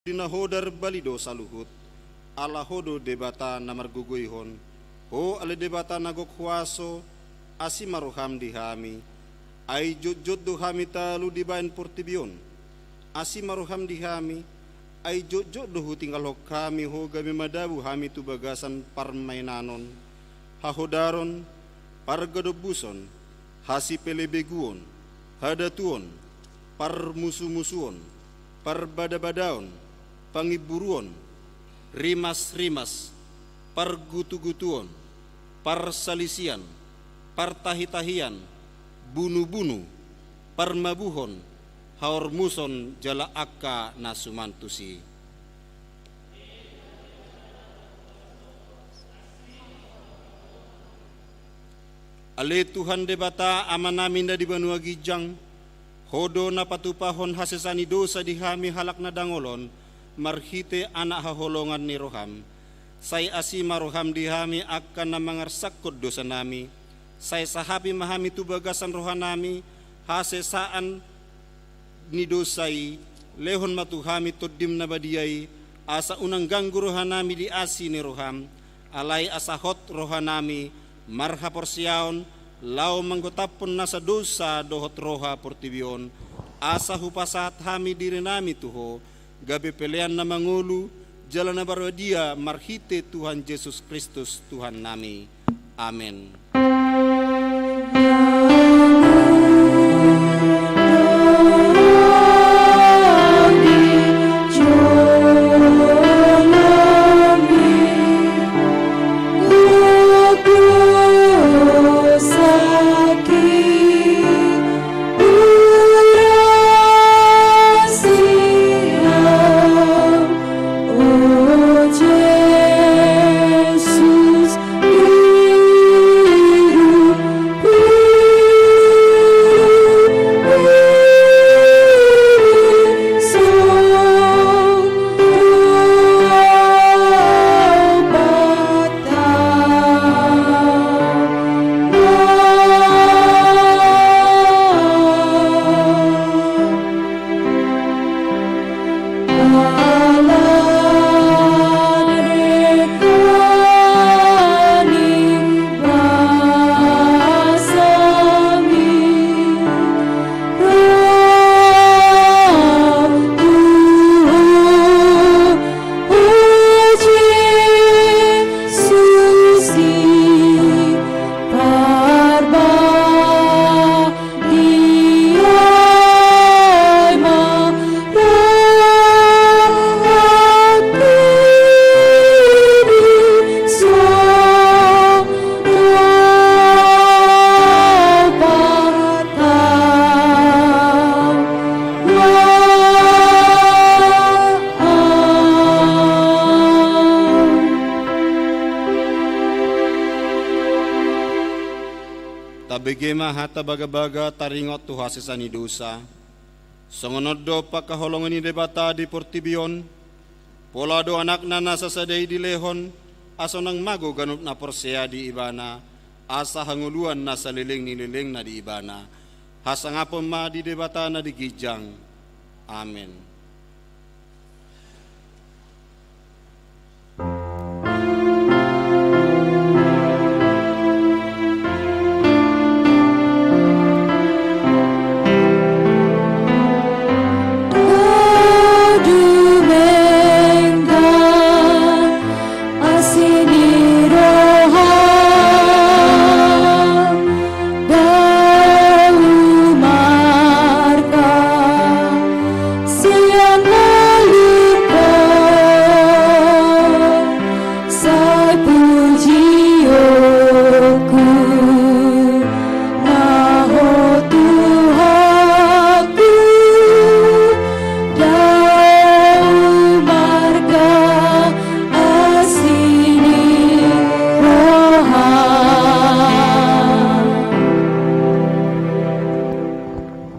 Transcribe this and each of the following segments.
Dina hodar balido saluhut, ala hodo debata namarguguihon, ho ale debata nagok huaso, asi maruham dihami, ay jod do hami talu dibain portibion, asi maruham dihami, ay jod do tinggal hok kami ho gabi madabu hami tu bagasan parmainanon, hahodaron, pargadobuson, hasi pelebeguon, hadatuon, parmusu-musuon, parbada-badaon, pangiburuon, rimas-rimas, pargutu-gutuon, parsalisian, partahitahian, bunu-bunu, parmabuhon, haormuson jala akka nasumantusi. Ale Tuhan debata amanaminda di banua gijang, hodo na patupahon hasesani dosa di hami halak na dangolon, marhite anak haholongan ni roham, say asi maroham di hami akan na mangarsakot dosa nami, say sahabi mahami tu bagasan rohanami, hasesaan ni dosai, lehon matuhami todim na badiyai, asa unang ganggu rohanami di asi ni roham, alay asahot rohanami, marha porsiaon, lau manggotapon nasa dosa dohot roha portibion, asa hupasat hami diri nami tuho, gabi pelean na mangulu, jalan na barwadia marhite Tuhan Yesus Kristus Tuhan nami. Amin. Tabegema hata baga-baga taringot tu hasesani dosa. Songonodo pakaholongan ni debata di portibion. Polado anak na nasa sadai di lehon. Asonang mago ganut na porsea di ibana. Asa hanguluan nasa liling ni liling na di ibana. Hasangapon ma di debata na di gijang. Amen.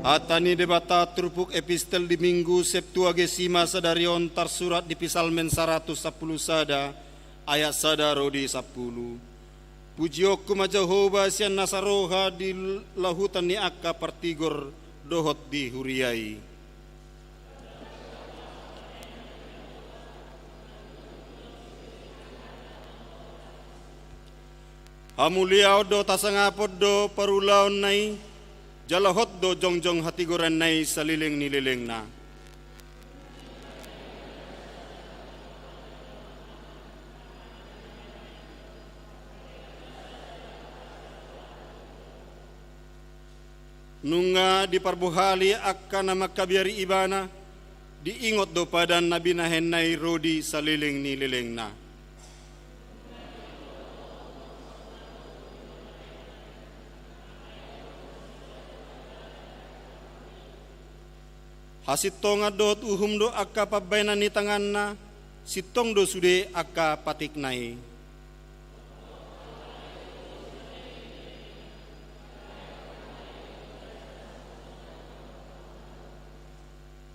Atani debata trupuk epistel di minggu Septuagesima sadarion tersurat di Psalmen 110 sada ayat sada rodi 10. Pujiok kuma Jehovah sian nasaroha di lahutan ni akka partigor dohot di huriai. Hamuliao do tasangapod do parulaon nai, jalahot do jongjong hatigoran nai saliling nililing na. Nunga diparbuhali akka na magkabiari ibana, diingot do padan na binahen nai rodi saliling nililing na. Hasitong adot uhum do akka pabayna ni tangan na, sitong do sude akka patik nai.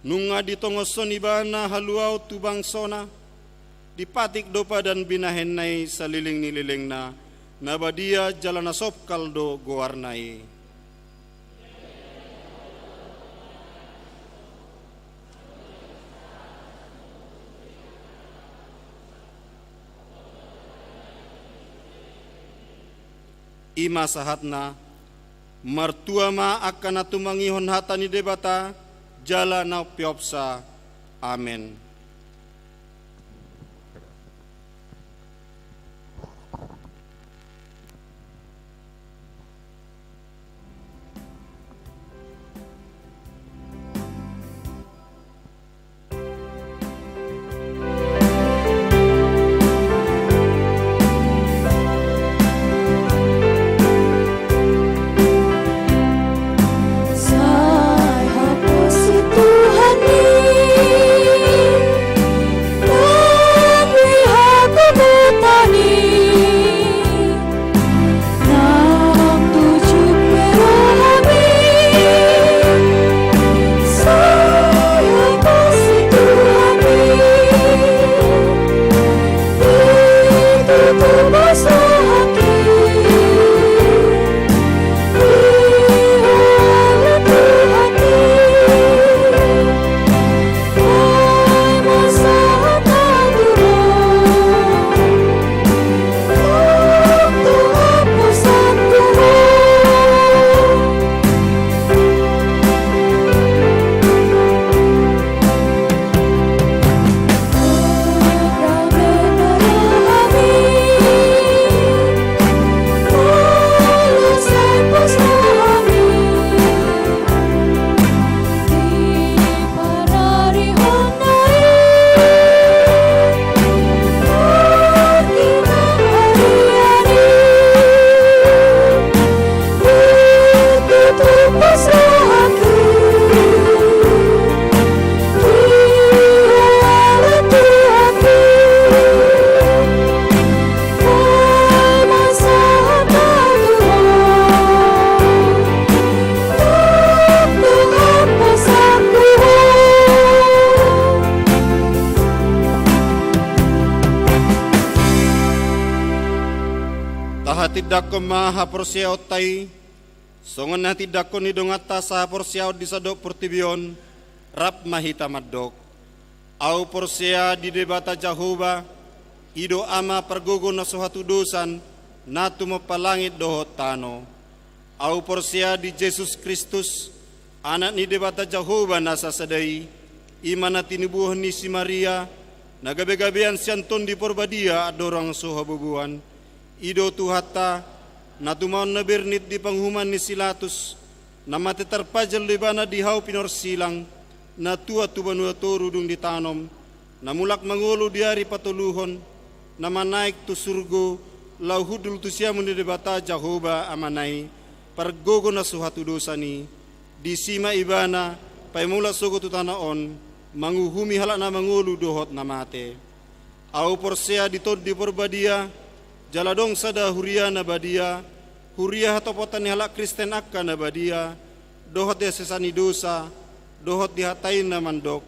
Nunga ditongoson ibana haluaw tubang sona, dipatik do padan binahen nai saliling nililing na, nabadia jalana sop kaldo gowarnai. Ima sahatna, martua ma akan atumangihon hata ni debata, jala na piopsa. Amen. Tidak ko mahaporsiyaw tay, songon na tidak ko nidongata sa porsiyaw di sadok portibion, rap mahita madok. Au porsiya di debata Jahoba, ido ama pergugo na suhatu dosan, na tumapalangit dohot tano. Au porsiya di Jesus Kristus, anak ni debata Jahoba nasa sadai, imana tinibuhan ni si Maria, nagabe-gabean siyanton di porbadia adorang suhabubuan. Ido tuhata natumaon na bernit di panghuman ni Silatus na matiterpajal di bana di hau pinor silang na tua tubanua torudung ditanom na mulak mangulo diari patuluhon na manaik tu surgo lau hudul tu siya muni debata Jahoba amanai pergogo na suhatu dosa ni di sima ibana paimula sogo tu tanaon manguhumi halak na mangulu dohot na mate au porsea ditod di porbadia jaladong sada huria na badia, huria hatopotan ni halak Kristen akka na badia, dohot ya sesani dosa, dohot dihatain na mandok,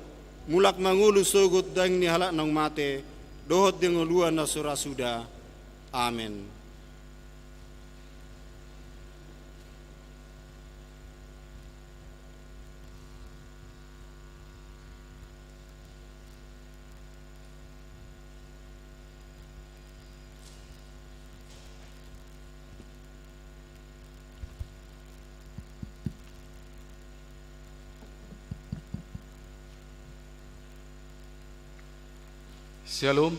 mulak mangulu sogot dang ni halak nang mate, dohot di nguluan na surasuda. Amen. Shalom.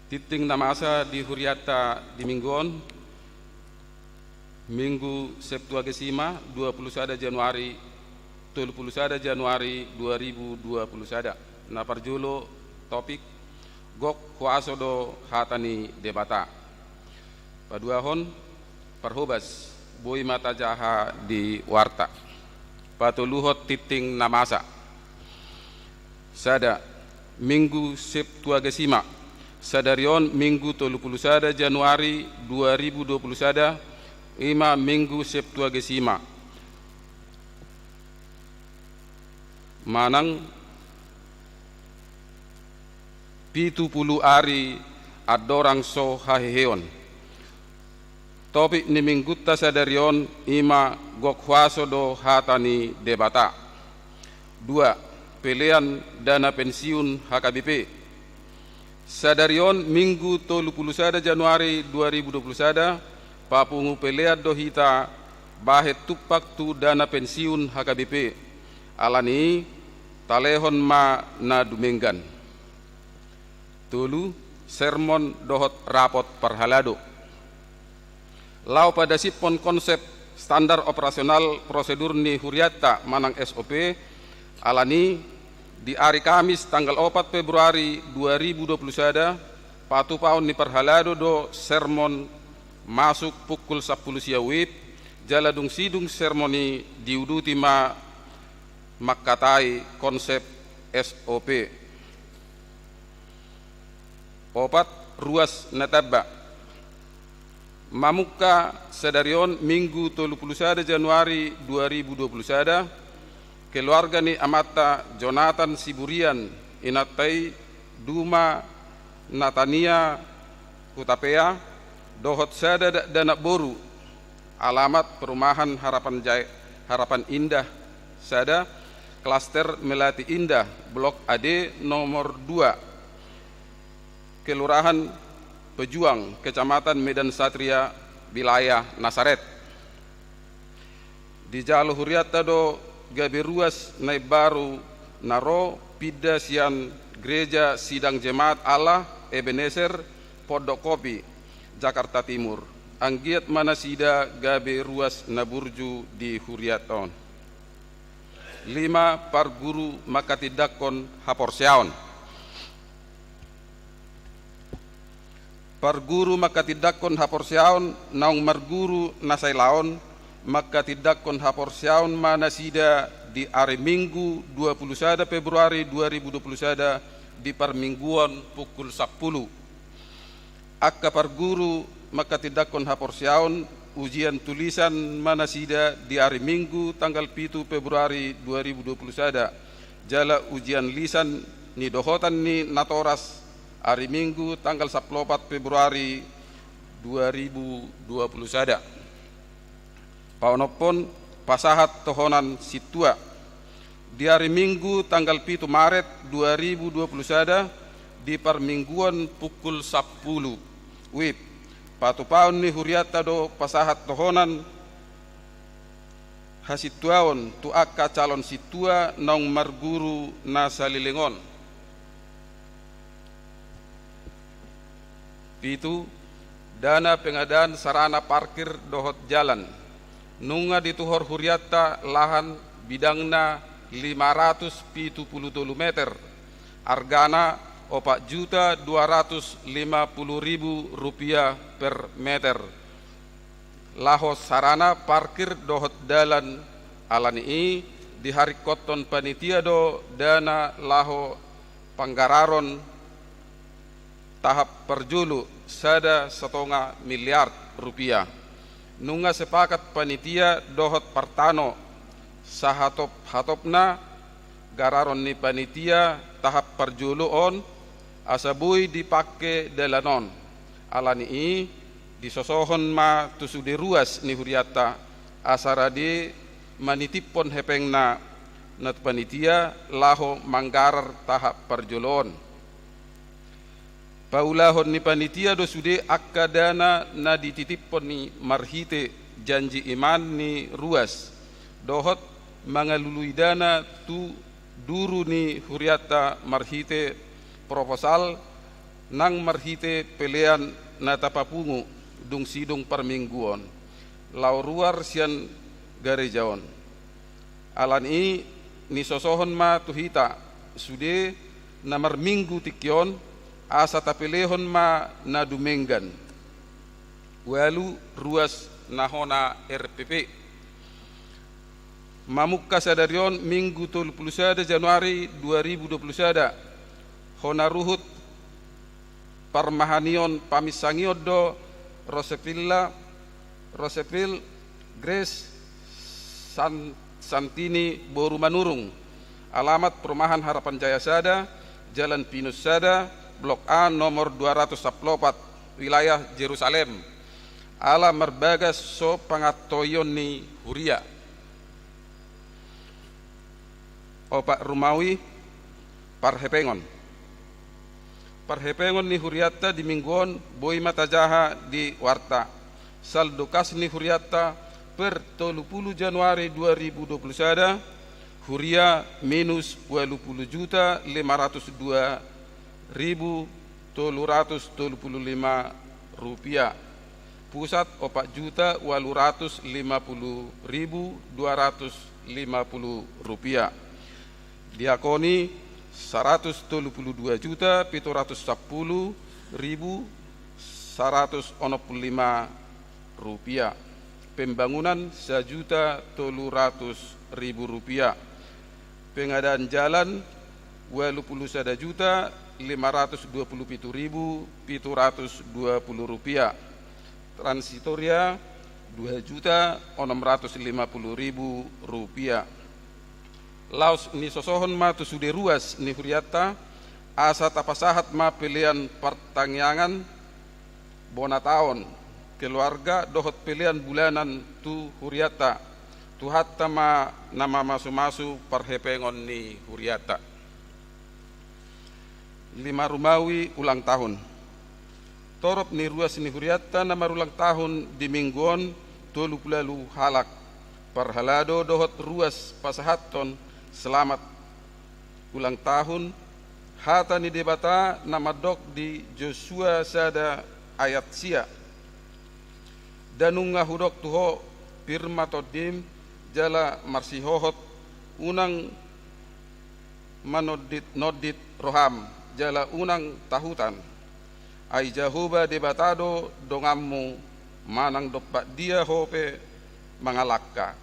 Titing namasa di Huriata di Mingguon, Minggu Septuagesima 21 Januari 2021. Na parjulo topik gok kuasodo hatani debata. Paduahon parhubas boy mata jaha di warta. Patuluhot titing namasa. Sada Minggu Septuagesima sadarion Minggu 31 Januari 2021 ima Minggu Septuagesima manang 70 ari adorang so haheheon. Topik ni minggutta sadarion ima gokwaso do hatani debata. 2. Pilihan dana pensiun HKBP. Sadarion Minggu 31 Januari 2021 papungu pelead dohita bahet tupak tu dana pensiun HKBP alani talehon ma na dumenggan. Tulu sermon dohot rapot parhalado. Lau pada sipon konsep standar operasional prosedur ni Huriata manang SOP alani di hari Kamis tanggal 4 Februari 2021 patu paun ni parhalado do sermon masuk pukul 10 siawit jaladung sidung sermoni diuduti ma makkatai konsep SOP. 4 ruas nataba mamuka sadarion Minggu 31 Januari 2021 keluarga ni amata Jonathan Siburian inatai Duma Natania Kutapea dohot sada dana boru alamat perumahan Harapan Indah sada klaster Melati Indah Blok AD nomor 2 Kelurahan Pejuang Kecamatan Medan Satria wilayah Nasaret di Jalo Huriata do gabe ruas nai baru naro pida sian gereja sidang jemaat Allah Ebenezer Pondok Kopi Jakarta Timur anggiat mana sida gabe ruas naburju di Huriaton. 5 parguru makatidakon haporseaon. Parguru makatidakon haporseaon naung marguru nasailaon maka tidak kon haporsiaun mana sida di hari Minggu 21 Februari 2021 di permingguan pukul 10. Akka parguru maka tidak kon haporsiaun ujian tulisan mana sida di hari Minggu tanggal 7 Februari 2021 jala ujian lisan ni dohotan ni natoras hari Minggu tanggal 14 Februari 2021. Paunopon pasahat tohonan situa di hari Minggu tanggal 7 Maret 2021 di permingguan pukul 10 wib patu paun ni Huriata do pasahat tohonan hasituaon tu akka calon situa naung marguru nasalilingon. Itu dana pengadaan sarana parkir dohot jalan nunga dituhor Huriata lahan bidangna 570 meter argana Rp4.250.000 per meter laho sarana parkir dohot dalan alani di hari koton panitia do dana laho panggararon tahap perjulu sada ₹1,5 miliar nunga sepakat panitia dohot partano sahatop-hatopna gararon ni panitia tahap perjulu on asabui dipake dalanon alani disosohon ma tusudi ruas ni Huriata asaradi manitipon hepengna nat panitia laho manggarar tahap perjulon. Paulahon ni panitia do sude akka dana na dititipon ni marhite janji iman ni ruas dohot mangalului dana tu duru ni huriata marhite proposal nang marhite pelean na tapapungu dung sidung parmingguon lau ruar sian garejaon alan ni sosohon ma tuhita sude na marminggu tikyon asa tapelehon ma na dumenggan walu ruas nahona RPP mamukka sadarion minggu 31 Januari 2021 hona ruhut parmahanion pamisangiodo Roseville Grace Santini Boru Manurung, alamat Perumahan Harapan Jaya Sada, Jalan Pinus Sada, Blok A nomor 204, wilayah Jerusalem. Ala merbagas so pangatoyon ni Huria. Opak Rumawi Parhepengon. Parhepengon ni Huriata di mingguon boy matajaha di warta. Saldo kas ni Huriata per 30 Januari 2021 Huria minus 20.502.325 rupiah. Pusat 4.850.250 rupiah. Diakoni 122.710.165 rupiah. Pembangunan 1.300.000 rupiah. Pengadaan jalan 21.527.720 rupiah. Transitoria 2.650.000 rupiah. Laos ni sosohon ma tu sude ruas ni Huriata asa tapasahat ma pilihan pertangyangan bona tahun keluarga dohot pilihan bulanan tu Huriata tu hatta ma nama masu-masu Parhepengon ni Huriata. 5 Rumawi ulang tahun. Torop ni ruas ni Huriata nama ulang tahun di mingguon 30 halak. Parhalado dohot ruas pasahaton selamat ulang tahun. Hata ni debata nama dok di Joshua Sada ayat sia. Danung ngahudok tuho firma todim jala marsihohot unang manodit roham jala unang tahutan. Ai jahuba debatado dongammu manang dopak dia hope mangalakka.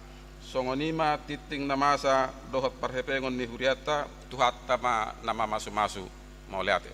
Songonima titing namasa dohot Parhepengon ni Huriata tuhat tama nama masu-masu mau lihat ya.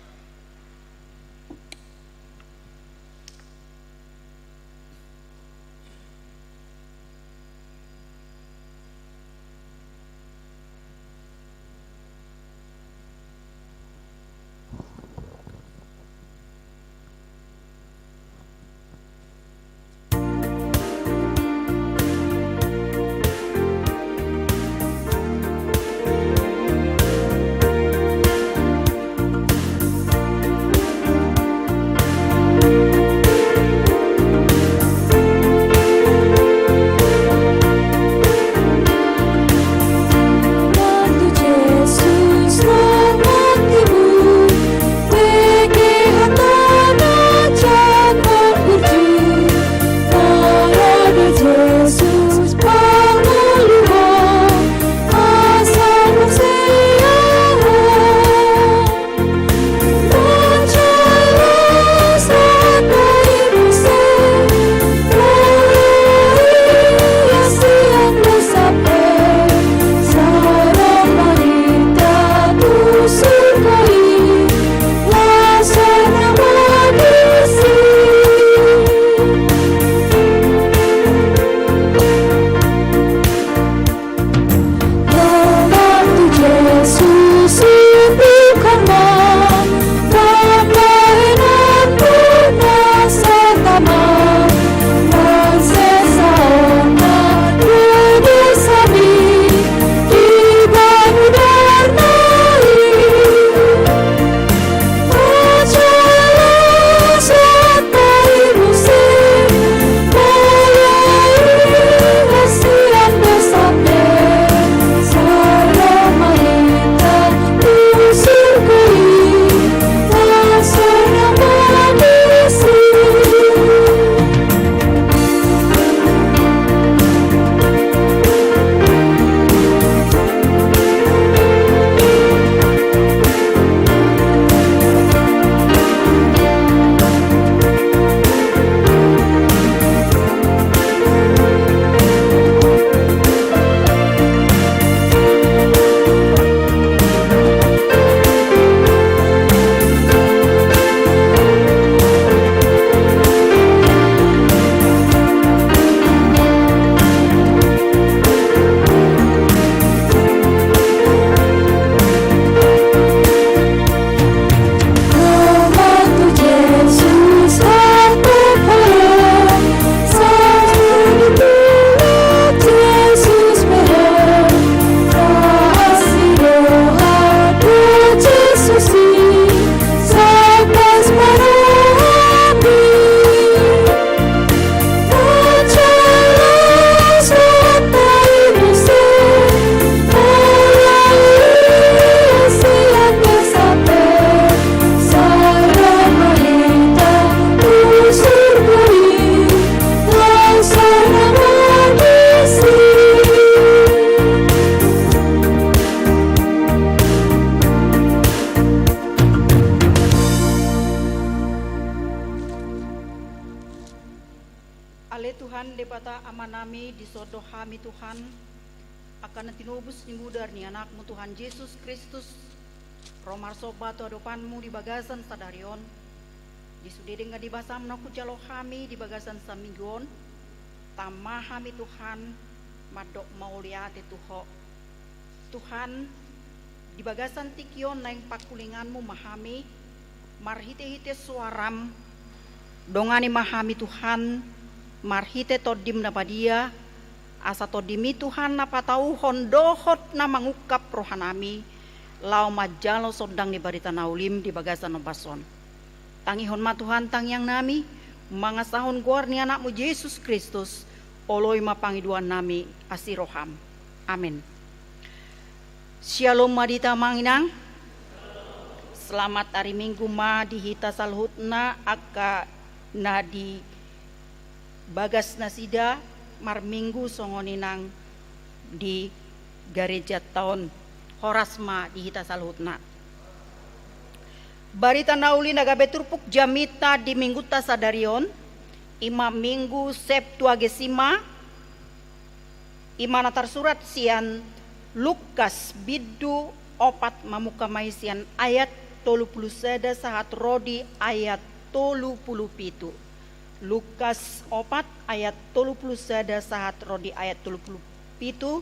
Tuhan debata amanami di sodoh kami Tuhan akan tinubus ni mudar ni anakmu Tuhan Yesus Kristus romar sobat adopanmu di bagasan sadarion di sudede nga di basam naku jalo kami di bagasan saminggon tamah kami Tuhan madok mauliate Tuho Tuhan di bagasan tikyon na yung pakulinganmu mahami marhite-hite suaram dongani mahami Tuhan marhite todim na badia asa todimi Tuhan na patau hondohot na mangukap rohanami lau majalo sodang ni barita naulim di bagasan obason tangihon ma Tuhan tangyang nami mga sahon guar ni anakmu Yesus Kristus oloy mapangiduan nami asiroham amin. Shalom madita manginang selamat hari Minggu ma dihita salhutna aka na di bagas nasida mar minggu songoninang di gereja tahun horasma dihita salhutna barita nauli nagabe turpuk jamita di minggu tasadarion ima minggu Septuagesima imana tersurat sian Lukas bidu opat mamukamai sian ayat 31 sahat rodi ayat 37 Lukas 4 ayat 31 sahat rodi ayat 37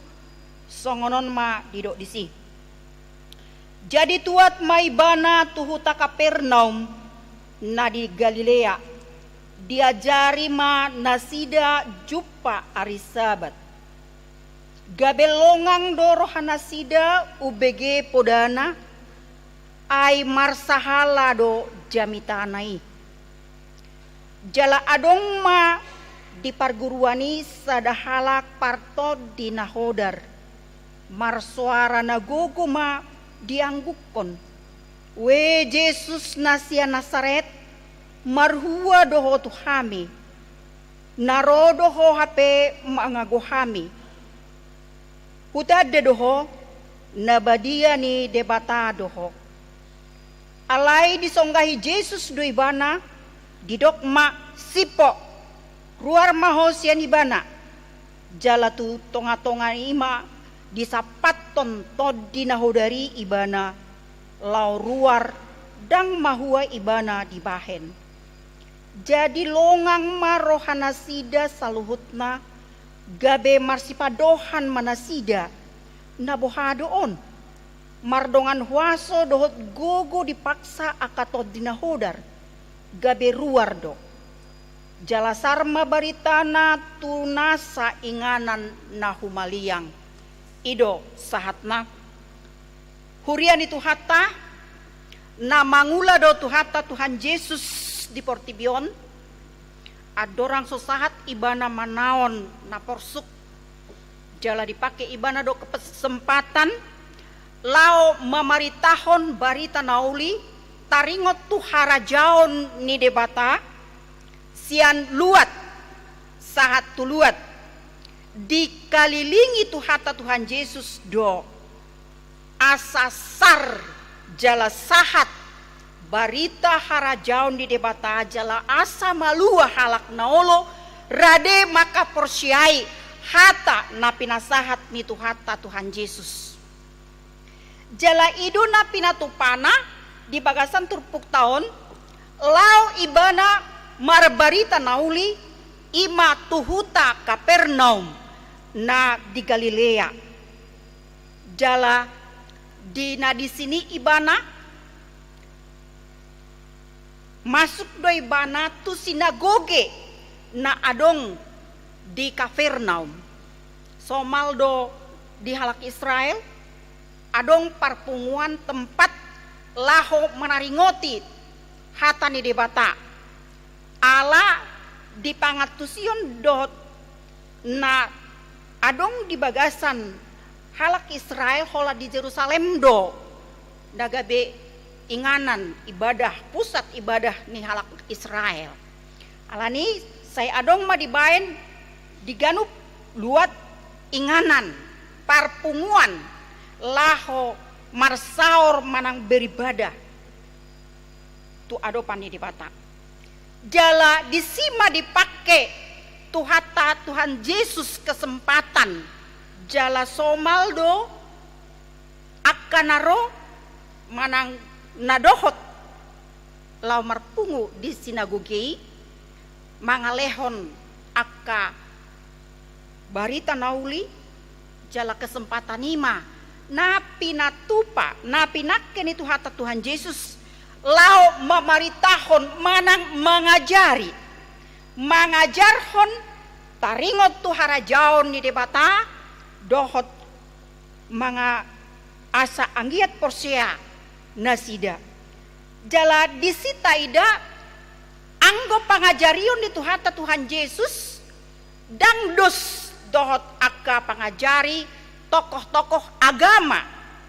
songonon ma didok disi jadi tuat maibana tuhuta Kapernaum na di Galilea diajari ma nasida jupa ari sabat gabelongang doro hanasida ubg podana ay marsahala do jamitanai jala adong ma di parguruani sadahalak parto di nahodar marsuara nagogo ma dianggukon we Jesus nasia Nasaret marhua doho tuhami narodo ho hape mangagohami hutade doho nabadia ni debata doho alai disonggahi Jesus do ibana didok ma sipo ruar maho sian ibana jala tu tonga-tonga ima disapaton tod dinahodari ibana lau ruar dang mahua ibana dibahen jadi longang marohana sida saluhutna gabe marsipadohan manasida nabohadoon mardongan huaso dohot gogo dipaksa akatod dinahodar gabe ruar do jalasar mabaritana tunasa inganan na humaliang ido sahatna hurian itu hatta na mangula do tuhata Tuhan Yesus di Portibion adorang sosahat ibana manaon na porsuk jala dipakai ibana do kesempatan lao mamaritahon barita nauli taringot tu harajaon ni debata sian luat sahat tuluat dikalilingi tu hata Tuhan Yesus do asasar jala sahat barita harajaon di debata jala asa malua halak naolo rade maka porsiai hata napinasahat ni tu hata Tuhan Yesus jala ido napinatupana di bagasan turpuk tahun lau ibana marbarita nauli ima tuhuta Kapernaum na di Galilea jala di sini ibana masuk do ibana tu sinagoge na adong di Kapernaum somaldo di halak Israel adong parpunguan tempat laho menaringoti hata ni debata ala di pangatusion dot na adong di bagasan halak Israel hola di Jerusalem do dagabe inganan ibadah pusat ibadah ni halak Israel alani saya adong ma dibaen diganup luat inganan parpunguan laho marsaor manang beribadah tu ado pani di bata jala disima dipakai Tuhan Yesus kesempatan jala somaldo akanaro manang nadohot lau marpungu di sinagogi mangalehon akka barita nauli jala kesempatan ima napi natupa napi nakken itu hata Tuhan Yesus lau mamaritahon manang mangajarhon taringot tu harajaon ni debata dohot mga asa anggiat porsia nasida jala disita ida anggo pangajarion itu hata Tuhan Yesus dangdos dohot akka pangajari tokoh-tokoh agama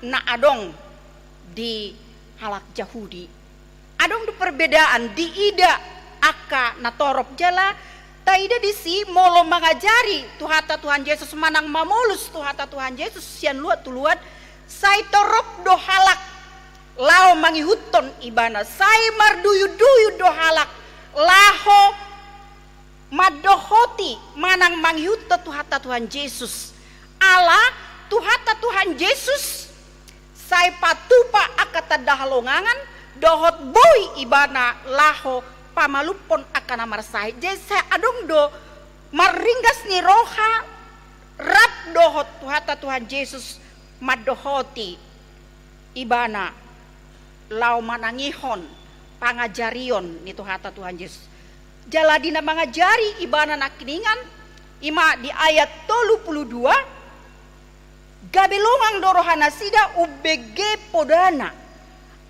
na adong di halak Yahudi adong di perbedaan di ida akka natorop jala taida disi molo mengajari tuhata Tuhan Yesus manang mamulus tuhata Tuhan Yesus sian luat tuluat sai torop do halak lao mangihuton ibana sai marduyu-duyu do halak laho madohoti manang mangihuto tuhata Tuhan Yesus ala tuhata Tuhan Yesus sai patupa akata dahalongangan dohot boy ibana laho pamalupon akan amar sai jesa adong do maringgas ni roha rap dohot tuhata Tuhan Yesus madohoti ibana lau manangihon pangajarion ni tuhata Tuhan Yesus jaladina mangajari ibana nakiningan ima di ayat 32 gabelongang dorohana sida UBG podana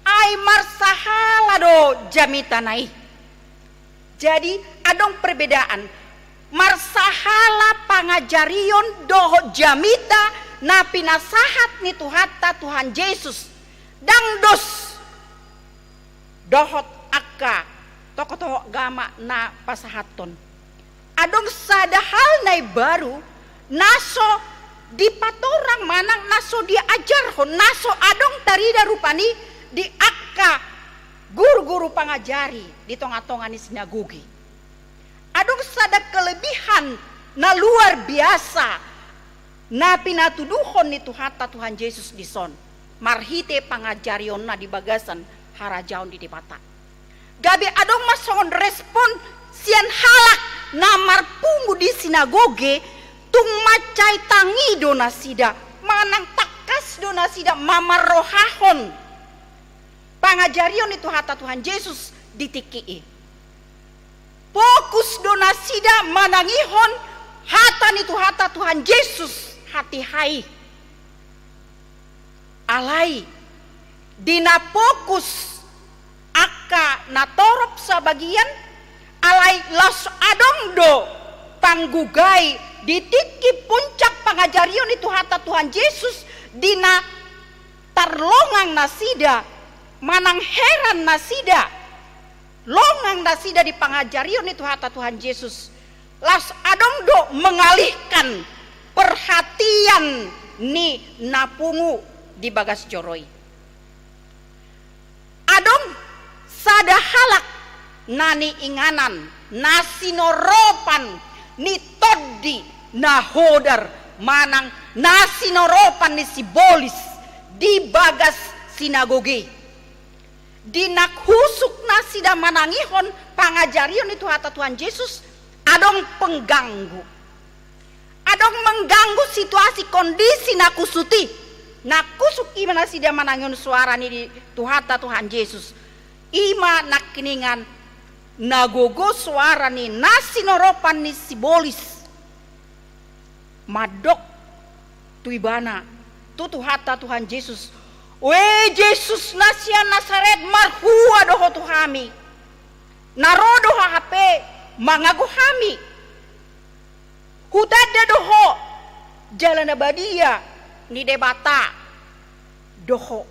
ay marsahala do jamitanai. Jadi adong perbedaan marsahala pangajarion doho jamita na pinasahat ni tuhata Tuhan Yesus dangdos dohot akka tokoh-tokoh agama na pasahaton adong sadahal nai baru naso di patorang manang naso dia ajarhon naso adong tarida rupani di akka guru-guru pangajari di tonga-tonga ni sinagogi adong sada kelebihan na luar biasa na pinatuduhon ni tuhata Tuhan Yesus di son marhite pangajarion na di bagasan harajaon di debata gabi adong masongon respon sian halak na marpungu di sinagoge tung macai tangi donasida manang takas donasida mamarohahon pangajarion itu hata Tuhan Yesus ditikii fokus donasida manangihon hatan itu hata Tuhan Yesus hati hai alai dina fokus akka natorop sabagian alai los adong do panggugai ditiki puncak pangajarion itu hata Tuhan Yesus dina tarlongang nasida manang heran nasida longang nasida di pangajarion itu hata Tuhan Yesus las adong do mengalihkan perhatian ni napungu di bagas joroi adong sada halak nani inganan nasinoropan ni toddi nahodar manang nasinoropan ni sibolis di bagas sinagogi dinakhusuk nasida manangihon pangajarion itu hata Tuhan Yesus adong pengganggu adong mengganggu situasi kondisi nakusuti nakusuk ima nasida manangihon suara ni di tuhata Tuhan Yesus ima nakiningan nagogo suara ni nasinoropan ni sibolis madok tuibana tutuhata Tuhan Yesus we Yesus nasian Nasaret marhua doho tuhami narodo hape mangago hami hutada doho jalan abadia ni debata doho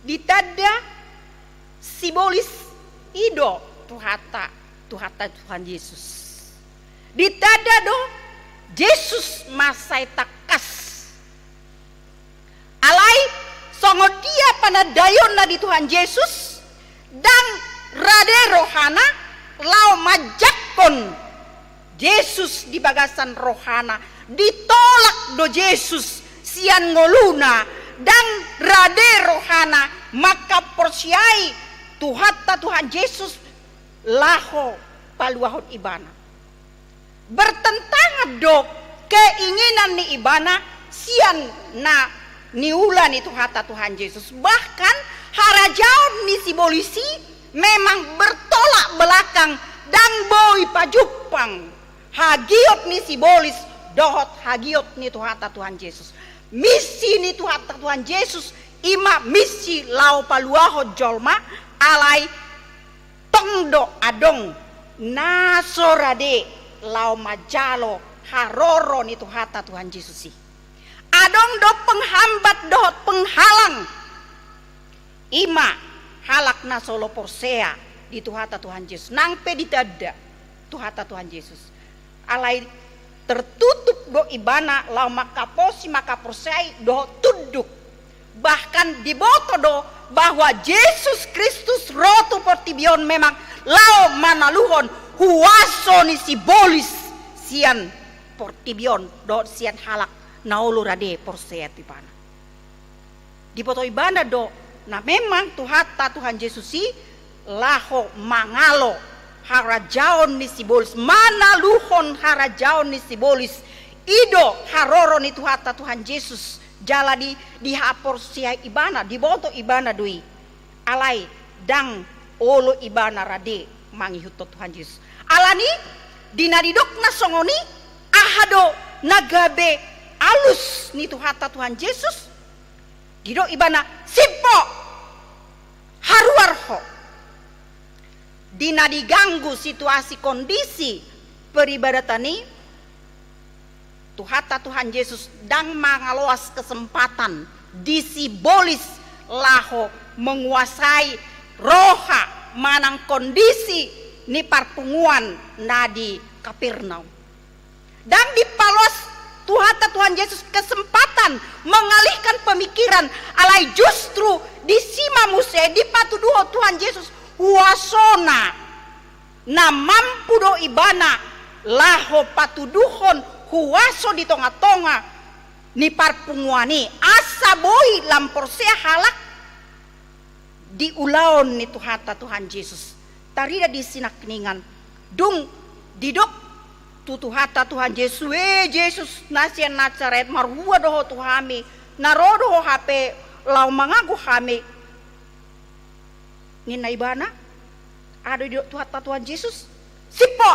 ditada sibolis ido tuhata Tuhan Yesus ditada do Yesus masai takas alai songo dia panadayon na di Tuhan Yesus dan rade rohana lau majak kon Yesus di bagasan rohana ditolak do Yesus sian ngoluna dan rade rohana maka persiai Tuhan Yesus laho paluahon ibana bertentangan do keinginan ni ibana sian na niula ni Tuhan Yesus. Bahkan harajaon ni simbolisi memang bertolak belakang dan boy pajupang hagiot ni simbolis dohot hagiot ni Tuhan Yesus. Misi ni Tuhan Yesus ima misi lau paluaho jolma alai tongdo adong nasorade lau majalo haroro ni Tuhan Yesus si. Adong do penghambat dohot penghalang ima halak na solo porsea di Tuhan Yesus nang peditada Tuhan Yesus alai tertutup do ibana lau maka posi maka porsei do tunduk bahkan diboto do bahwa Yesus Kristus rotu portibion memang lau manaluhon huaso ni simbolis sian portibion do sian halak naulu rade porsea ibana diboto ibana do nah memang Tuhan Yesus si laho mangalo harajaon ni simbolis manaluhon harajaon ni simbolis ido haroro ni Tuhan Yesus jala di hapor sia ibana diboto ibana dui alai dang olo ibana rade mangihuto Tuhan Yesus alani dinadidok na songoni ahado nagabe alus ni Tuhan Yesus dido ibana simpo haruarho dina diganggu situasi kondisi peribadatani Tuhan Yesus dang mangaloas kesempatan disibolis laho menguasai roha manang kondisi ni parpunguan nadi Kapernaum dan dipalos Tuhan Yesus kesempatan mengalihkan pemikiran alai justru di simamuse di patuduho Tuhan Yesus huasona na mampu do ibana laho patuduhon huaso di tonga-tonga ni parpunguani asa boi lamporsea halak di ulaon ni Tuhan Yesus tarida di sinak keningan dung didok Tuhan Yesus Yesus nasian Nazaret marhua doho tuhami narodo hape lau mangagu hame ngina ibana ada di Tuhan Yesus sipo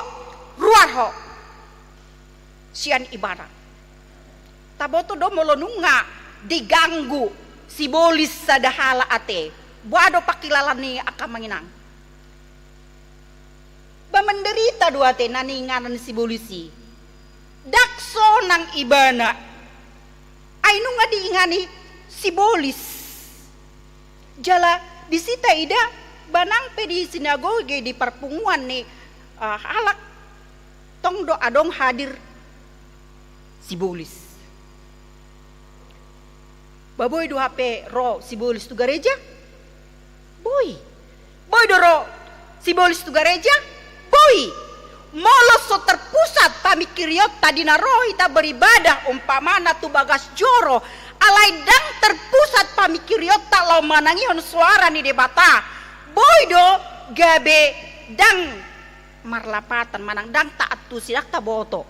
ruarho sian ibana taboto do molonunga diganggu simbolis sadahala ate buado pakilalan ni akamanginang menderita dua te naninganan simbolisi dakso nang ibana ainu nga diingani simbolis jala disita ida banang pe di sinagoge di perpunguan ni halak tongdo adong hadir simbolis baboy do hape ro simbolis tu gereja boy do ro simbolis tu gereja boy moloso terpusat pamikiriot tadi narohi ta beribadah umpamana tu bagas joro alai dang terpusat pamikiriot ta lau manangihon suara ni debata boy do gabe dang marlapatan manang dang taat tu sidak ta boto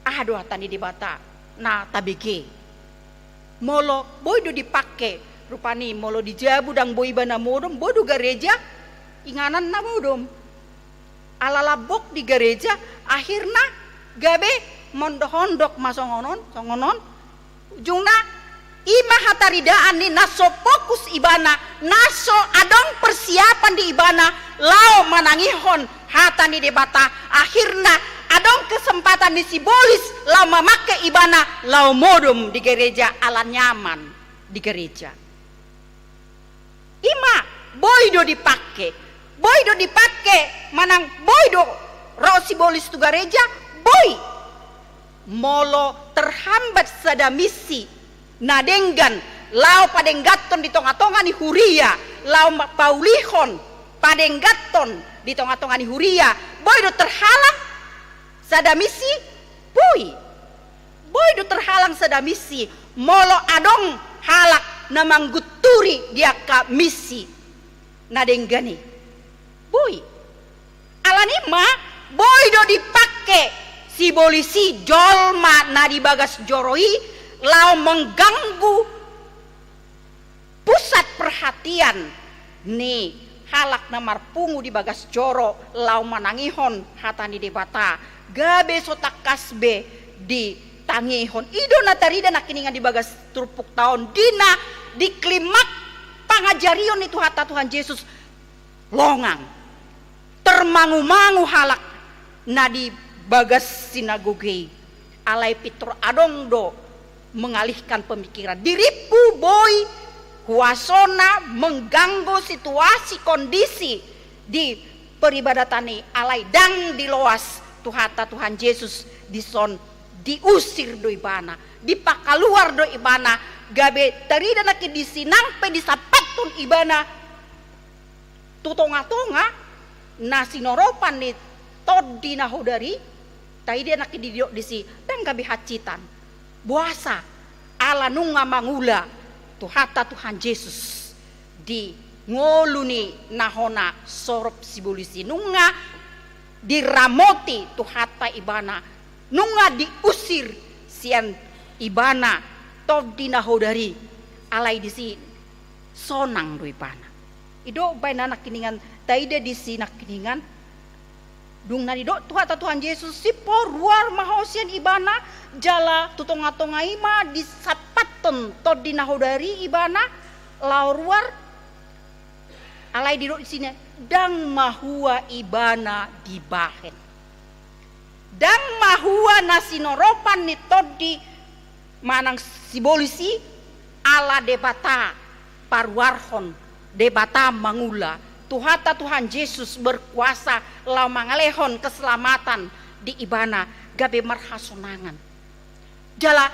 aduh tani debata na tabege molo boy do dipake rupani molo dijabu dang boy bana modom bodo gereja inganan na modom alalabok di gereja akhirna gabe mondohondok masongonon jungna ima hataridaan ni naso fokus ibana naso adong persiapan di ibana lao manangihon hata ni debata akhirna adong kesempatan di simbolis lao memakai ibana lao modum di gereja ala nyaman di gereja ima boydo dipake manang boydo ro simbolis tu gereja boy molo terhambat sada misi nadenggan lao padenggaton di tonga-tonga ni huria lao paulihon padenggaton di tengah-tengah ni huria boy do terhalang sada misi boy do terhalang sada misi molo adong halak na mangguturi dia ka misi na denggani boy alani ma boy do dipake si polisi jolma na di bagas joroi lau mengganggu pusat perhatian nih halak na marpungu di bagas joro lau manangihon hatani debata gabe sotak kasbe di tangihon ido na tarida nakiningan di bagas turpuk tahun dina di klimak pangajarion itu hata Tuhan Yesus longang termangu-mangu halak na di bagas sinagoge alai Pitor adong do mengalihkan pemikiran diripu boy kuasona mengganggu situasi kondisi di peribadatan alai dang di loas tuhata Tuhan Yesus dison diusir do ibana dipakaluar do ibana gabe tarida naki disinang pe disapatun ibana tutonga-tonga nasi noropan ni todi nahodari taida naki didiok disi dan gabe hacitan buasa ala nunga mangula tuhata Tuhan Yesus di ngoluni nahona sorop sibulisi nunga diramoti tuhata ibana nunga diusir sian ibana todi nahodari alai disi sonang do ibana ido baina nakiningan taida disi nakiningan dung nadi do tuhata Tuhan Yesus sipo ruar mahosian ibana jala tutonga-tonga ima disapaton todi nahodari ibana lau ruar alai di do di sini dang mahua ibana dibahen dang mahua nasinoropan ni todi manang sibolisi ala debata parwarhon debata mangula tuhata Tuhan Yesus berkuasa lau mangalehon keselamatan di ibana gabe marhasonangan jala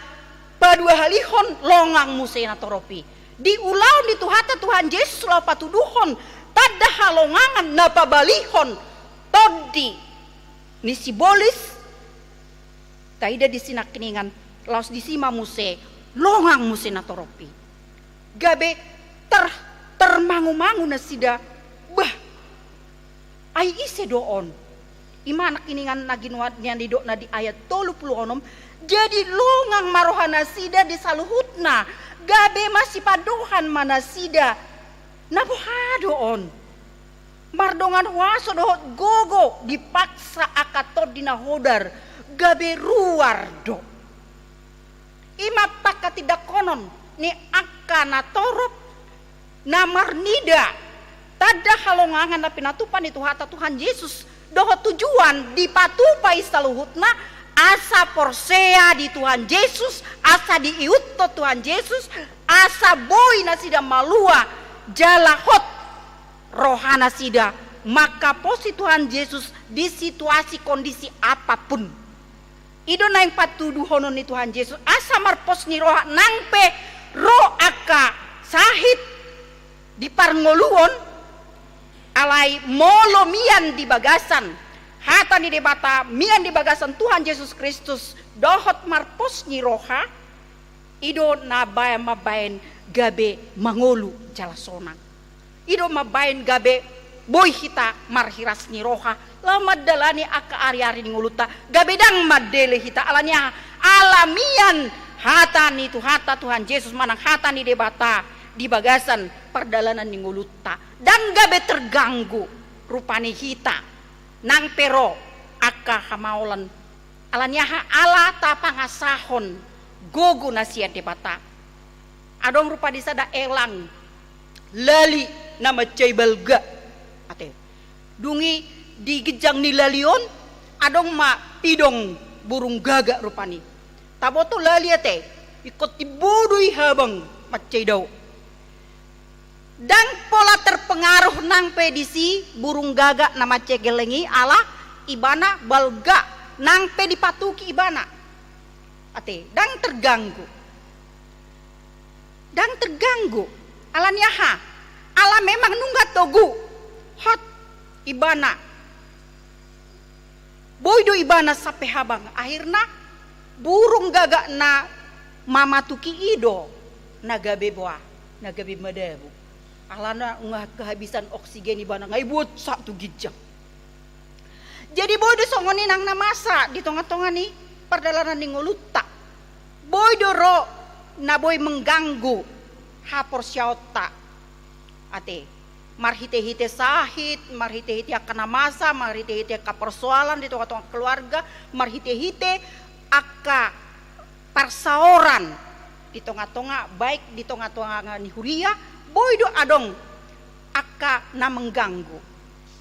padua halihon longang musena toropi diulau di tuhata Tuhan Yesus lau patuduhon tada halongangan napa balihon todi ni sibolis taida disinak keningan laos disima muse longang musena toropi gabe termangu-mangu na sida bah ai ise doon ima anak iningan naginwat nian di do na di ayat 30 jadi longang marohana sida di saluhutna gabe masih padohan mana sida naboha doon mardongan waso dohot gogo dipaksa akatod dinahodar gabe ruar do ima taka tidak konon ni akana torop namar nida tada halongangan na pinatupan itu hata Tuhan Yesus doho tujuan dipatupai saluhutna asa porsea di Tuhan Yesus asa diiutto Tuhan Yesus asa boy na sida malua jalahot rohana sida maka posi Tuhan Yesus di situasi kondisi apapun ido na yang patuduhonon ni Tuhan Yesus asa marpos ni roha nangpe roh aka sahid di parngoluon alai molo mian di bagasan hata ni debata mian di bagasan Tuhan Yesus Kristus dohot marpos ni roha ido nabaya mabain gabe mangolu jalasonang ido mabain gabe boy hita marhiras ni roha lama dalani aka ari-ari ni nguluta gabe dang madele hita alanya alamian hata ni hata Tuhan Yesus manang hata ni debata di bagasan perdalanan ni nguluta dan gabe terganggu rupani hita nang pero aka hamaulan alanya ala ta pangasahon gogo nasia debata adong rupa disada elang lali nama cai balga ate dungi digejang ni lalion adong ma pidong burung gagak rupani taboto lali ate ikut dibudui habang macai daw dan pola terpengaruh nang pedisi burung gagak nama cegelengi ala ibana balga nang pedipatuki ibana ate dan terganggu alanya ala memang nunggat togu hot ibana. Boydo ibana sampai habang. Akhirnya burung gagak na mamatuki ido nagabe boa, nagabe madabu. Alana ngah kehabisan oksigen ibana ngai buat satu gijang. Jadi boydo songoni nang namasa di tengah-tengah nih perdalanan ning ngolutak. Boydo ro na boy mengganggu hapor syauta ate marhite-hite sahit, marhite-hite akan masa, marhite-hite ka persoalan di tengah-tengah keluarga, marhite-hite aka persaoran di tengah-tengah baik di tengah-tengah ni huria, boydo adong aka na mengganggu.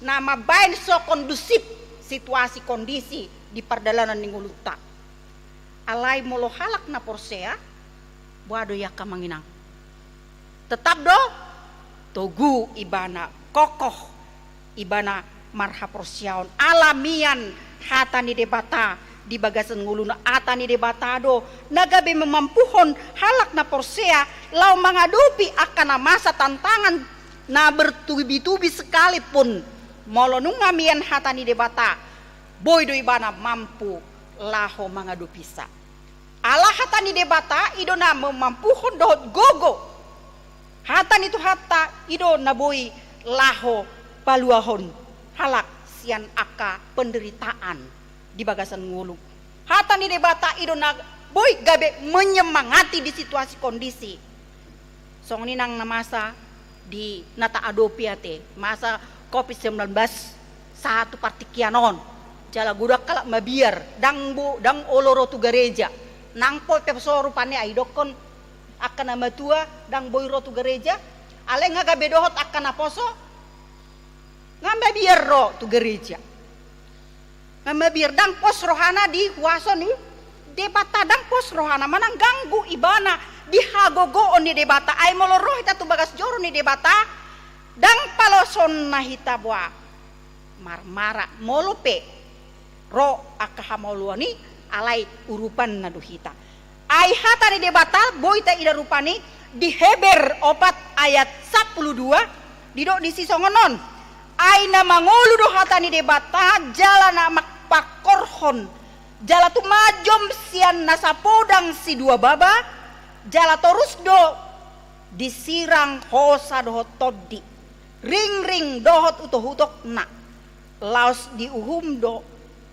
Nama bain so kondusif situasi kondisi di perdalanan ning nguluta. Alai molo halak na porsea, boado yaka manginang. Tetap do togu ibana kokoh ibana marha porsiaon alamian hatani debata di bagasan nguluna atani debata do nagabe memampuhon halak na porsea lau mengadupi akan masa tantangan na bertubi-tubi sekalipun molo nungamian hatani debata boydo ibana mampu laho mengadupi sa Allah hatani debata idona memampuhon dohot gogo hatan itu hatta ido naboi laho paluahon halak sian aka penderitaan di bagasan ngulu. Hatan ini bata ido na boy gabe menyemangati di situasi kondisi. Song ini nang namasa di nata adopiate masa COVID-19 satu partikianon jala gudak kalak mabiar dang oloro tu gereja nang pol tepso rupane aidokon akan nama tua dang boy rotu gereja ale ngaga bedohot akan aposo ngamba biar ro tu gereja ngamba biar dang pos rohana di huaso ni debata dang pos rohana manang ganggu ibana di hagogo oni debata ay molo roh ita tu bagas joro ni debata dang paloson na hita bua marmara molope ro akahamoluani alai urupan na duhita ai hatani debata boita ida rupani di Heber 4 ayat 12 didok di sisongonon ai na mangolu do hatani debata jala na makpakorhon jala tu majom sian nasapodang si dua baba jala torus do disirang hosa dohot todi ring dohot utoh-utok na laos diuhum do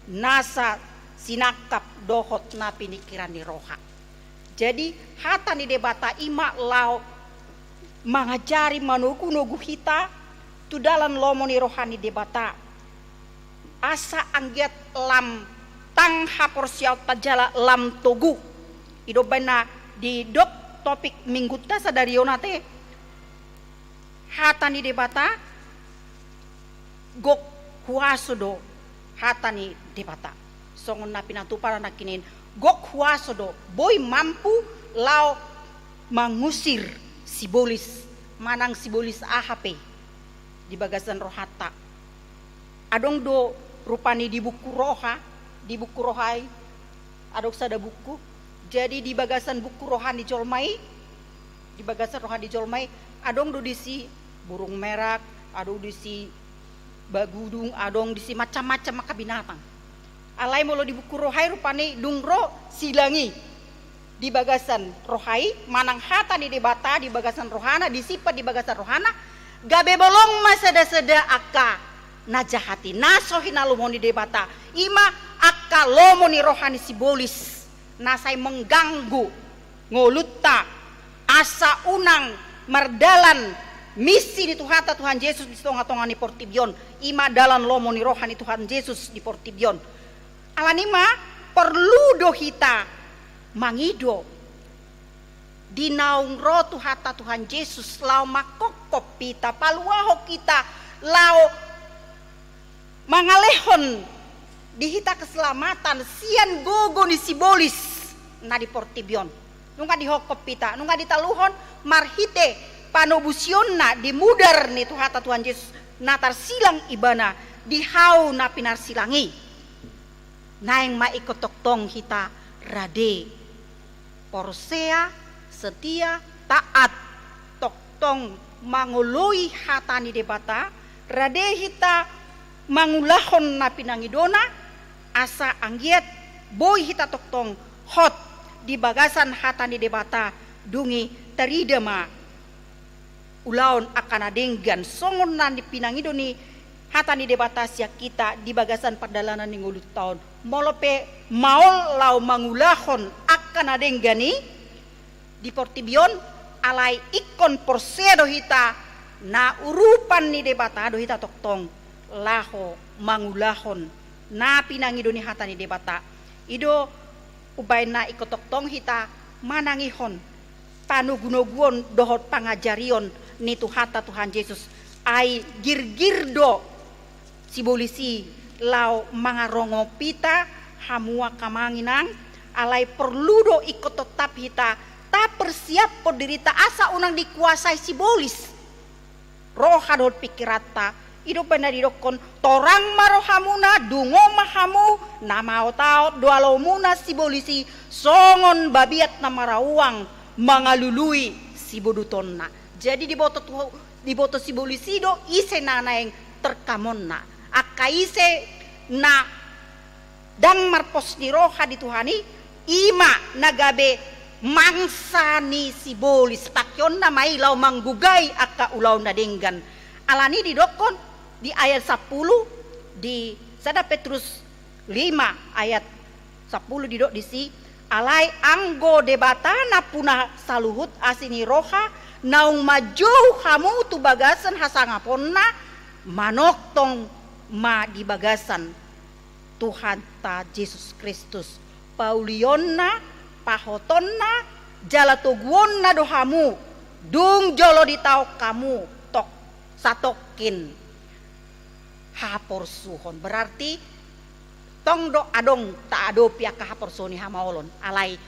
nasa sinakap dohot na pinikiran ni roha. Jadi hatani debata ima lau mengajari manugu hita tu dalam lomoni rohani debata asa angget lam tang hapor siau tajala lam togu ido bana di dok topik minggu ta sadarionate hatani debata gok huasodo hatani debata songon na pinatu para nakinin gok huasodo boy mampu lau mengusir sibolis manang sibolis AHP di bagasan rohata adong do rupani di buku rohai adok sada buku jadi di bagasan buku rohani jolmai di bagasan rohani jolmai adong do disi burung merak adong disi bagudung adong disi macam-macam maka binatang alai molo di buku rohai rupani dungro silangi di bagasan rohai manang hata di debata di bagasan rohana disipat di bagasan rohana gabe bolong masada-sada aka najahati nasohi nalumoni debata ima aka lomoni rohani sibolis nasai mengganggu ngolutta asa unang mardalan misi di Tuhan Yesus di tengah-tengah ni portibion ima dalan lomoni rohani Tuhan Yesus di portibion alanima perlu dohita mangido dinaung rotu hata Tuhan Yesus lau makokop kita paluaho kita lau mangalehon dihita keselamatan sian gogo ni sibolis na di portibion nunga dihokop kita nunga ditaluhon marhite panobusionna di mudar ni hata Tuhan Yesus natar silang ibana dihau na pinar silangi naeng maikotoktong hita rade porsea setia taat toktong mangului hatani debata rade hita mangulahon na pinangidona asa anggiat boy hita toktong hot di bagasan hatani debata dungi tarida ma ulaon akan adenggan songon na di pinangidoni hatani debata siya kita di bagasan perdalanan ning ulut taon molope maol lau mangulahon akan adenggani di portibion alai ikon porsedo hita na urupan ni debata do hita toktong laho mangulahon na pinangidoni hatani debata ido ubay na ikotoktong hita manangihon panugunoguon dohot pangajarion ni tuhata Tuhan Yesus ay girgirdo sibolisi lau mangarongo pita hamua kamanginang alay perludo ikototap hita ta persiap podirita asa unang dikuasai sibolis rohadot pikirata ido penadidokon torang marohamuna dungo mahamu namao tao doalo muna sibolisi songon babiat na marawang mangalului sibodutonna jadi di boto sibolisi do ise nanaeng terkamonna akaise na dang marpos ni roha di Tuhani ima nagabe mangsa ni sibolis takyon na may law manggugay aka ulaw na denggan alani didokon di ayat 10 di Sada Petrus 5 ayat 10 didok disi alai anggo debata na punah saluhut asini roha naung maju kamu tu bagasan hasangaponna manok tong ma di bagasan Tuhan ta Yesus Kristus paulionna pahotonna jalatoguonna dohamu dung jolo ditau kamu tok satokin hapor suhon berarti tong do adong ta ado piaka hapor soni hamaolon alai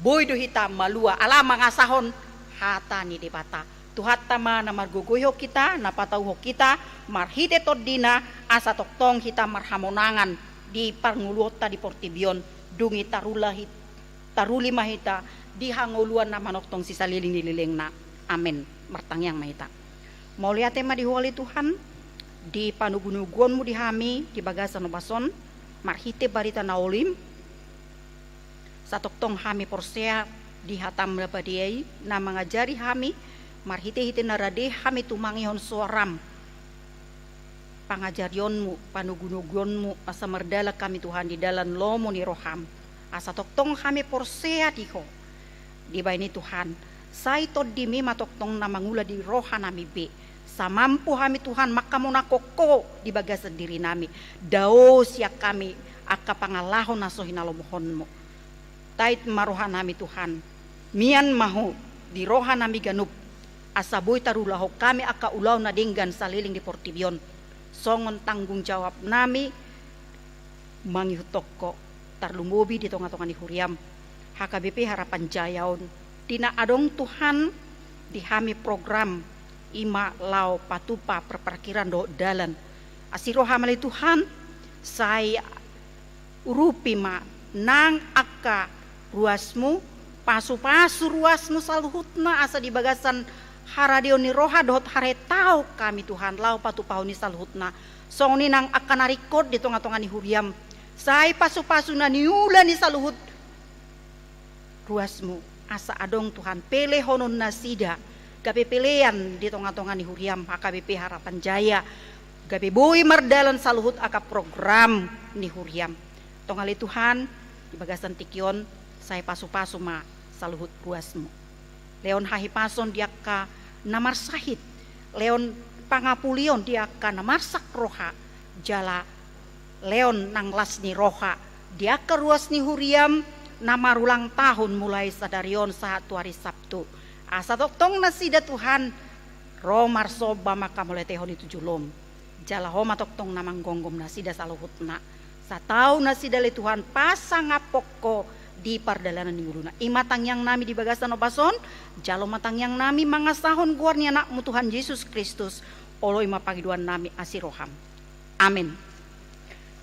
boy do hitam malua ala mangasahon hatani debata tuhatta mana marguguyo kita napatauho kita marhide todina asa toktong hita marhamonangan di parnguluota di portibion dungi taruli mahita di hanguluan na manoktong sisaliling nilileng na amen martangyang mahita mau lihat tema di huwali Tuhan di panugunuguanmu di hami di bagasan obason marhite barita naulim satoktong hami porsea di hatam lapadiai na mengajari hami marhite-hite narade hami tumangihon suaram pangajarionmu panugunuguanmu asa merdala kami Tuhan di dalam lomo ni roham asa toktong hami porsea diho di baini Tuhan saito dimi matoktong na mangula di roha nami be samampu hami Tuhan maka munakoko di bagasan diri nami dao siak kami aka pangalahon nasohina lomohonmu tait marohan nami Tuhan mian mahu di roha nami ganup asaboy tarulaho kami aka ulaw na dinggan saliling di portibion songon tanggung jawab nami mangihutoko tarlumubi di tonga-tonga ni huriam HKBP harapan jayaon tina adong Tuhan di hami program ima lau patupa perparkiran do dalan asiro hamali Tuhan saya urupi ma nang aka ruasmu pasu-pasu ruasmu saluhutna asa di bagasan haradio ni roha dot hare tau kami Tuhan lau patupahu ni saluhutna song ni nang akan narikod di tonga-tonga ni huriam saya pasu-pasu na niula ni saluhut ruasmu asa adong Tuhan pele honon nasida gabe pelean di tonga-tonga ni huriam HKBP harapan jaya gabe boy mardalan saluhut aka program ni huriam tongali Tuhan di bagasan tikion saya pasu-pasu ma saluhut ruasmu leon hahipason diaka namar sahid leon pangapulion diaka namarsak roha jala leon nanglas ni roha diaka ruas ni huriam namar ulang tahun mulai sadarion saat hari Sabtu asa toktong nasida Tuhan romar soba maka mulai tehon itu julom jala homa toktong namang gonggom nasida saluhutna satau nasida le Tuhan pasang apoko di pardalanan ningguluna imatang yang nami di bagasan obason jalo matang yang nami mangasahon guarni anakmu Tuhan Yesus Kristus olo ima pagiduan nami asiroham amin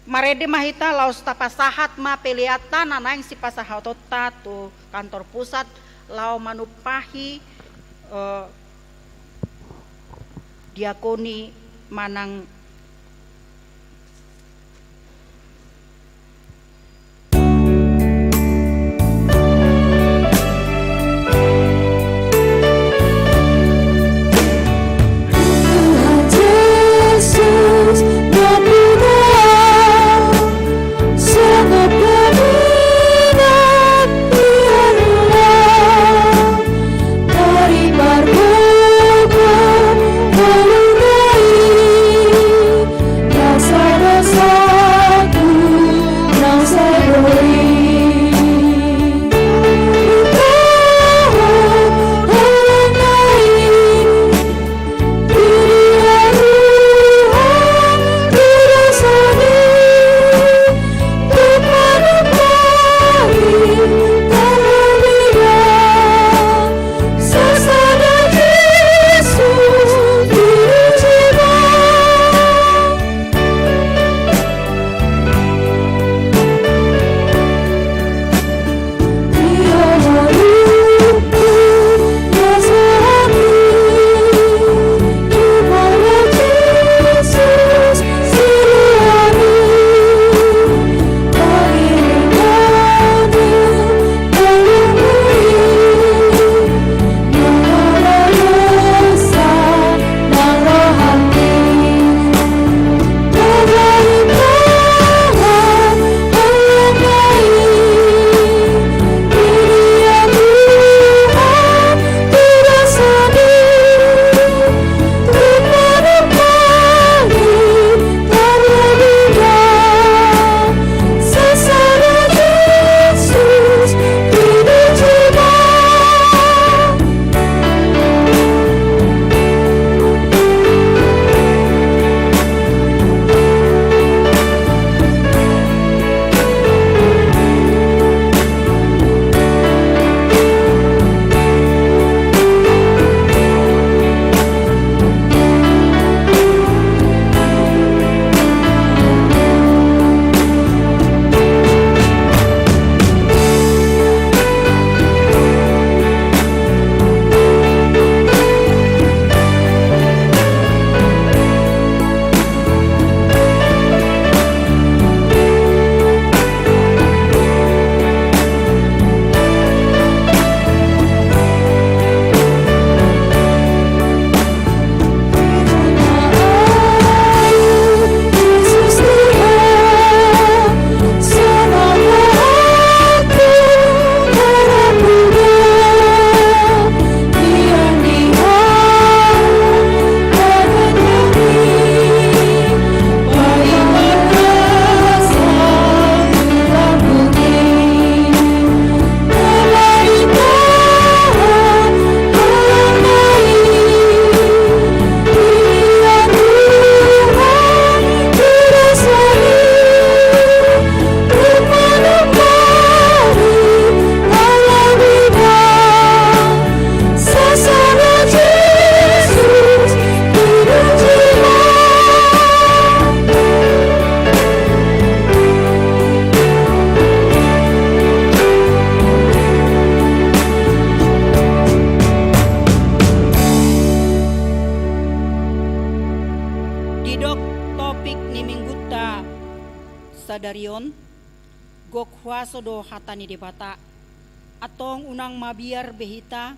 marede mahita laos tapasahat ma peliatan nanaing si pasahotota tu kantor pusat lau manupahi diakoni manang sadarion gok huaso do hatani debata atong unang mabiar behita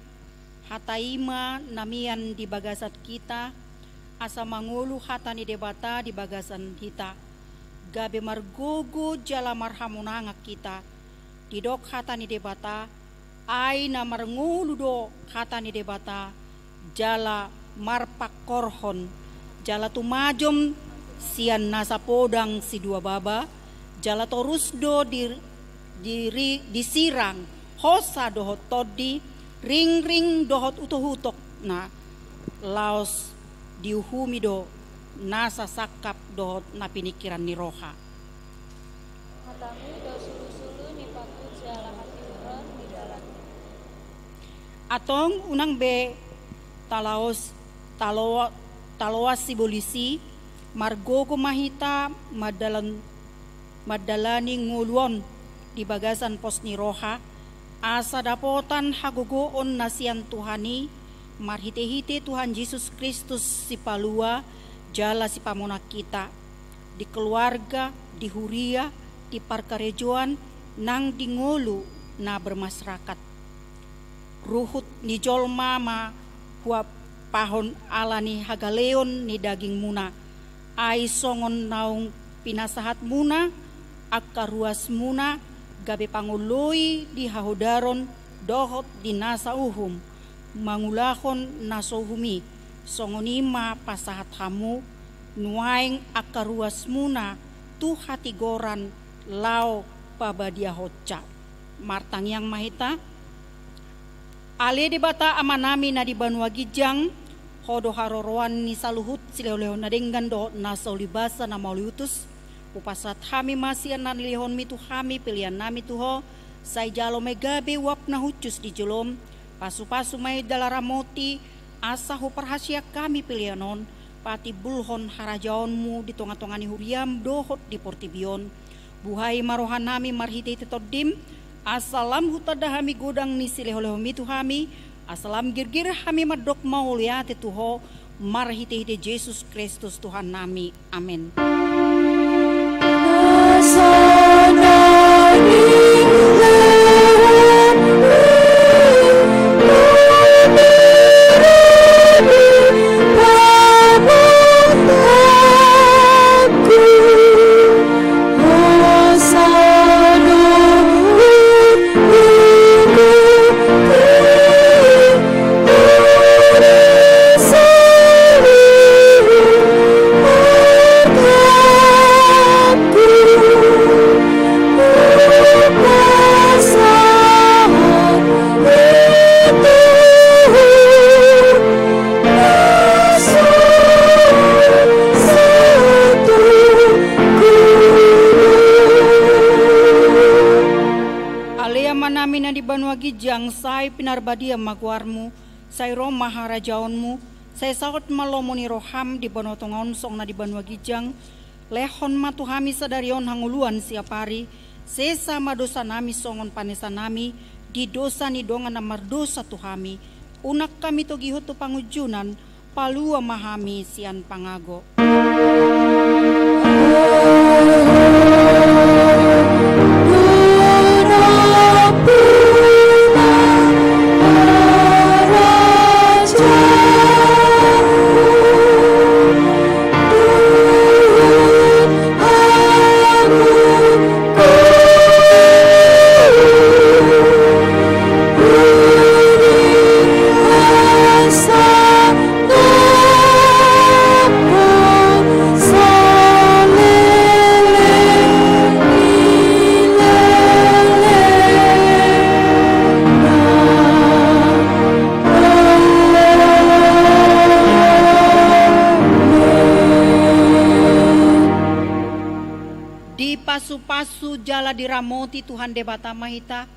hataima namian di bagasat kita asa mangulu hatani debata di bagasan hita gabe margogo jala marhamunanga kita didok hatani debata ai na marngulu do hatani debata jala marpak korhon jala tumajom sian nasa podang si dua baba jala torus do disirang hosa dohot todi ring dohot utuhutok na laos diuhumi do nasa sakap dohot na pinikiran ni roha Hatami do sulu-sulu ni patut jala hati uron di dalam atong unang be taloas si bolisi margogo mahita madalani nguluon di bagasan pos ni roha asa dapotan hagogoon nasian Tuhani marhite-hite Tuhan Yesus Kristus si palua jala si pamunak kita di keluarga di huria di parkarejoan nang di ngulu na bermasyarakat ruhut ni jolma ma huap pahon alani hagaleon ni daging muna ai songon naung pinasahat muna akaruas muna gabe panguloi di hahodaron dohot di nasa uhum mangulahon nasohumi songonima pasahat hamu nuaing akaruas muna tu hati goran lao pabadia hoca martang yang mahita ale debata amanami na di Banua Gijang hodo haroroan ni saluhut sileo-leo na denggan do nasa ulibasa na mauliutus upasat hami masian na nilihon mitu hami pilihan nami tuho say jalo megabe wap na hucus di jolom pasu-pasu may dalaramoti asa huparhasya kami pilihanon pati bulhon harajaonmu di tonga-tongani huriam dohot di portibion buhay marohan nami marhite titodim asalam hutada hami godang ni sileho-leho mitu hami asalam girgir hami madok mauliate tuho marhite-hite Yesus Kristus Tuhan nami amin. Gijang say pinarbadia magwarmu say rom maharajaonmu say saot malomoni roham di banotongon song na di Banua Gijang lehon matuhami sadarion hanguluan siapari sesa madosa nami songon panesa nami di dosa ni dongan na mardosa tuhami unak kami to gihot to pangujunan palua mahami sian pangago pasu-pasu jala diramoti Tuhan debata mahita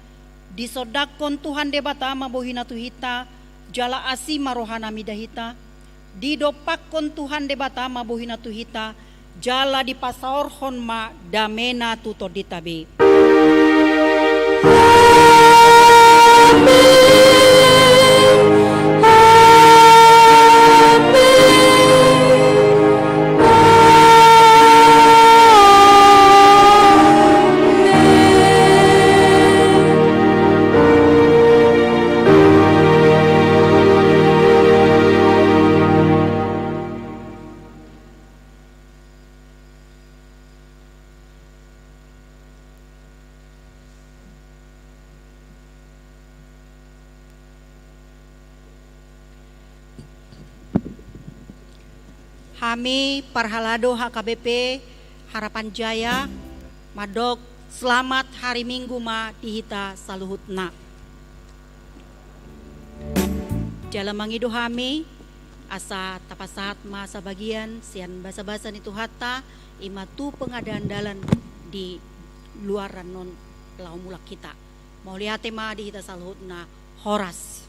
disodakon Tuhan debata mabohina tuhita jala asima rohana midahita didopakon Tuhan debata mabohina tuhita jala dipasaorhon ma damena tuto ditabe Hami Parhalado HKBP Harapan Jaya Madok selamat hari Minggu ma dihita saluhutna. Jala mangido hami asa tapasat masa bagian sian basa-basa nitu hatta imatu pengadandalan di luaran non lau mulak kita. Mau lihat tema dihita saluhutna horas.